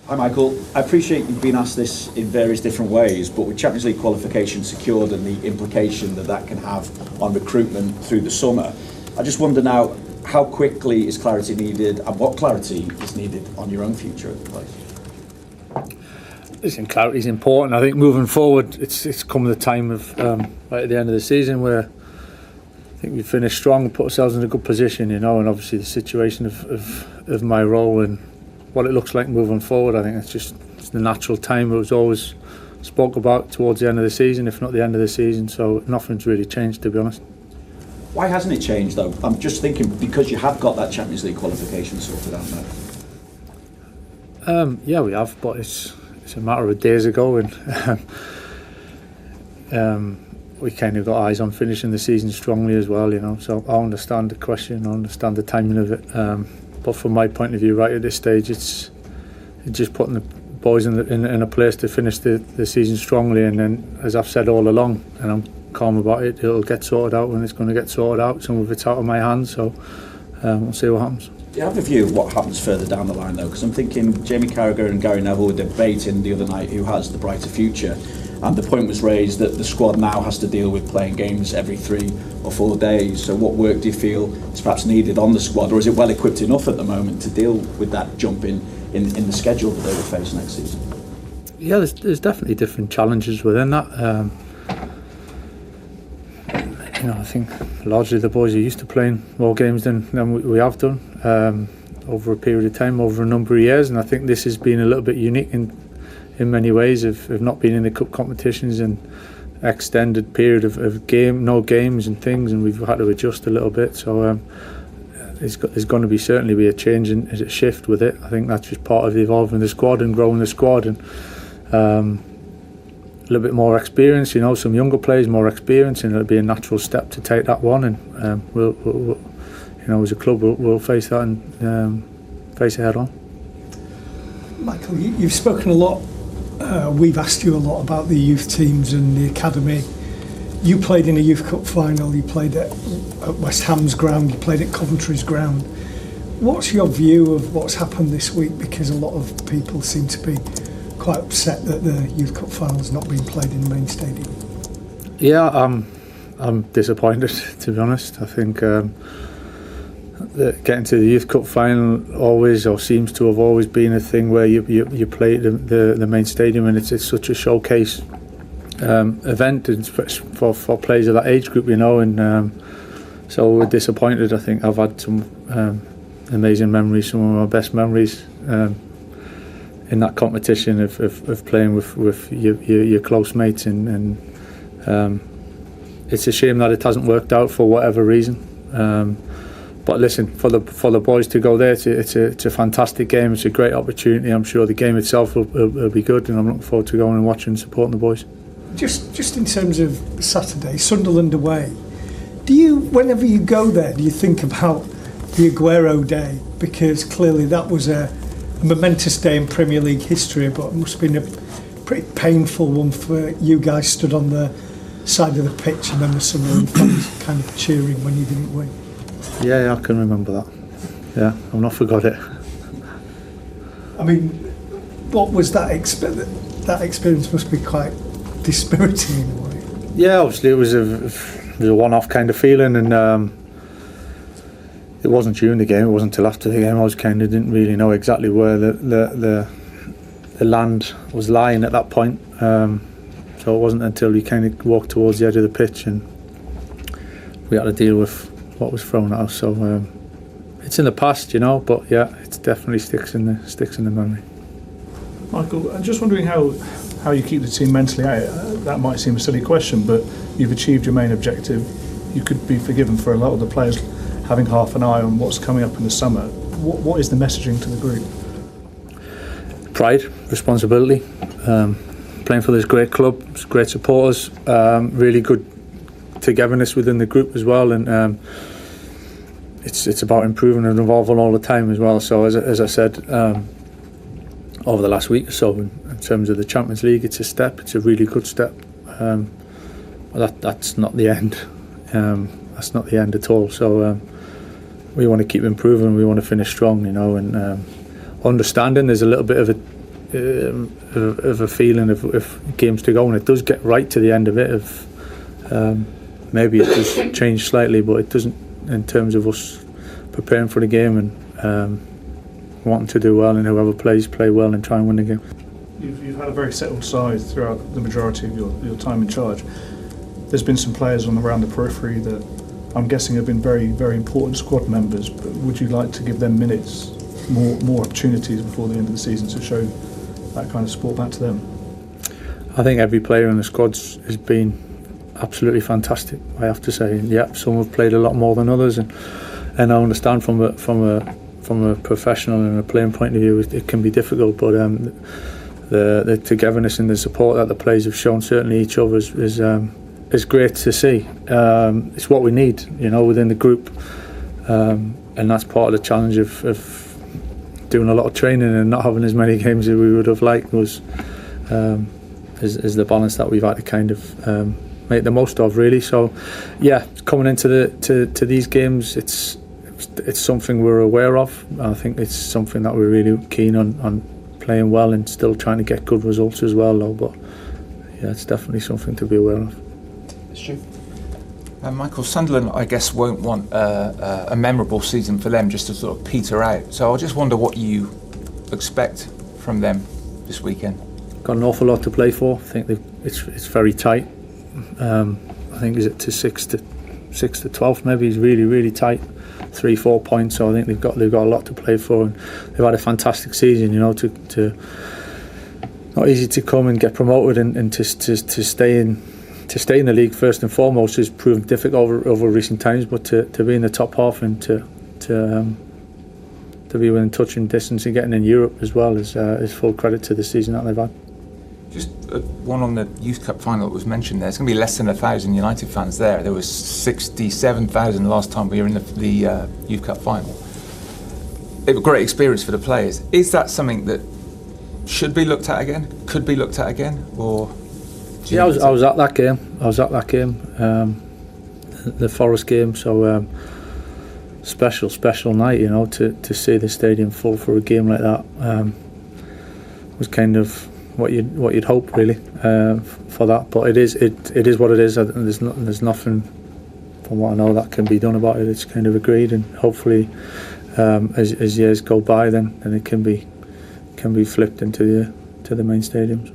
Hi Michael, I appreciate you've been asked this in various different ways, but with Champions League qualification secured and the implication that that can have on recruitment through the summer, I just wonder now, how quickly is clarity needed and what clarity is needed on your own future at the place? Listen, clarity is important. I think moving forward, it's come the time of right at the end of the season where I think we finished strong and put ourselves in a good position, and obviously the situation of my role and what it looks like moving forward, I think it's the natural time. It was always spoke about towards the end of the season, if not the end of the season, so nothing's really changed, to be honest. Why hasn't it changed though? I'm just thinking because you have got that Champions League qualification sorted out now. Yeah, we have, but it's a matter of days ago, and we kind of got eyes on finishing the season strongly as well, so I understand the question, I understand the timing of it, but from my point of view right at this stage it's just putting the boys in a place to finish the season strongly, and then, as I've said all along, and I'm calm about it, it'll get sorted out when it's going to get sorted out. Some of it's out of my hands, so we'll see what happens. Do you have a view of what happens further down the line though? Because I'm thinking Jamie Carragher and Gary Neville were debating the other night who has the brighter future, and the point was raised that the squad now has to deal with playing games every 3 or 4 days. So what work do you feel is perhaps needed on the squad, or is it well equipped enough at the moment to deal with that jump in the schedule that they will face next season? Yeah, there's definitely different challenges within that. I think largely the boys are used to playing more games than we have done over a period of time, over a number of years, and I think this has been a little bit unique in many ways of not being in the cup competitions and extended period of no games and things, and we've had to adjust a little bit. So there's going to certainly be a change and a shift with it. I think that's just part of evolving the squad and growing the squad, and a little bit more experience, some younger players, more experience, and it'll be a natural step to take that one, and we'll as a club we'll face that and face it head on. Michael, you've spoken a lot, we've asked you a lot about the youth teams and the academy. You played in a Youth Cup final, you played at West Ham's ground, you played at Coventry's ground. What's your view of what's happened this week? Because a lot of people seem to be quite upset that the Youth Cup final's not being played in the main stadium. Yeah, I'm disappointed, to be honest. I think getting to the Youth Cup final always, or seems to have always been, a thing where you play the main stadium, and it's such a showcase event for players of that age group, and so we're disappointed. I think I've had some amazing memories, some of my best memories in that competition of playing with your close mates, and it's a shame that it hasn't worked out for whatever reason. But listen, for the boys to go there, it's a fantastic game. It's a great opportunity. I'm sure the game itself will be good, and I'm looking forward to going and watching and supporting the boys. Just in terms of Saturday, Sunderland away, whenever you go there, do you think about the Aguero day? Because clearly that was a momentous day in Premier League history, but it must have been a pretty painful one for you guys stood on the side of the pitch and then the Sunderland fans kind of cheering when you didn't win. Yeah, I can remember that. Yeah, I've not forgot it. I mean, what was that that experience must be quite dispiriting in a way. Yeah, obviously it was a one-off kind of feeling, and it wasn't during the game, it wasn't until after the game. I was didn't really know exactly where the land was lying at that point, so it wasn't until we kind of walked towards the edge of the pitch and we had to deal with what was thrown at us. So it's in the past, but yeah, it definitely sticks in the memory. Michael, I'm just wondering how you keep the team mentally out. That might seem a silly question, but you've achieved your main objective. You could be forgiven for a lot of the players having half an eye on what's coming up in the summer. What is the messaging to the group? Pride, responsibility, playing for this great club, great supporters, really good togetherness within the group as well, and it's about improving and evolving all the time as well. So as I said, over the last week or so, in terms of the Champions League, it's a really good step. That's not the end. That's not the end at all. So we want to keep improving. We want to finish strong, and understanding there's a little bit of of a feeling of games to go, and it does get right to the end of it. Maybe it does change slightly, but it doesn't in terms of us preparing for the game and wanting to do well, and whoever plays play well and try and win the game. You've had a very settled side throughout the majority of your time in charge. There's been some players around the periphery that I'm guessing have been very, very important squad members, but would you like to give them minutes, more opportunities before the end of the season to show that kind of support back to them? I think every player in the squad's has been absolutely fantastic, I have to say. And yeah, some have played a lot more than others, and I understand from a professional and a playing point of view it can be difficult, but the togetherness and the support that the players have shown, certainly each other, is great to see. It's what we need, within the group, and that's part of the challenge of doing a lot of training and not having as many games as we would have liked is the balance that we've had to kind of make the most of, really. So yeah, coming into to these games, it's something we're aware of. I think it's something that we're really keen on playing well and still trying to get good results as well, though. But yeah, it's definitely something to be aware of. Stu? Michael, Sunderland, I guess, won't want a memorable season for them just to sort of peter out. So I just wonder what you expect from them this weekend. Got an awful lot to play for. I think it's very tight. I think is it to 6 to 12th maybe. It's really, really tight. 3-4 points. So I think they've got a lot to play for, and they've had a fantastic season. To not easy to come and get promoted and to stay in. To stay in the league first and foremost has proven difficult over recent times, but to be in the top half and to be within touching distance and getting in Europe as well is full credit to the season that they've had. Just one on the Youth Cup final that was mentioned there. It's going to be less than 1,000 United fans there. There was 67,000 last time we were in the Youth Cup final. It was a great experience for the players. Is that something that should be looked at again? Could be looked at again, or? Yeah, I was at that game. The Forest game. So special night, to see the stadium full for a game like that was kind of what you'd hope, really, for that. But it is what it is. There's nothing, from what I know, that can be done about it. It's kind of agreed, and hopefully, as years go by, then it can be flipped into the main stadiums.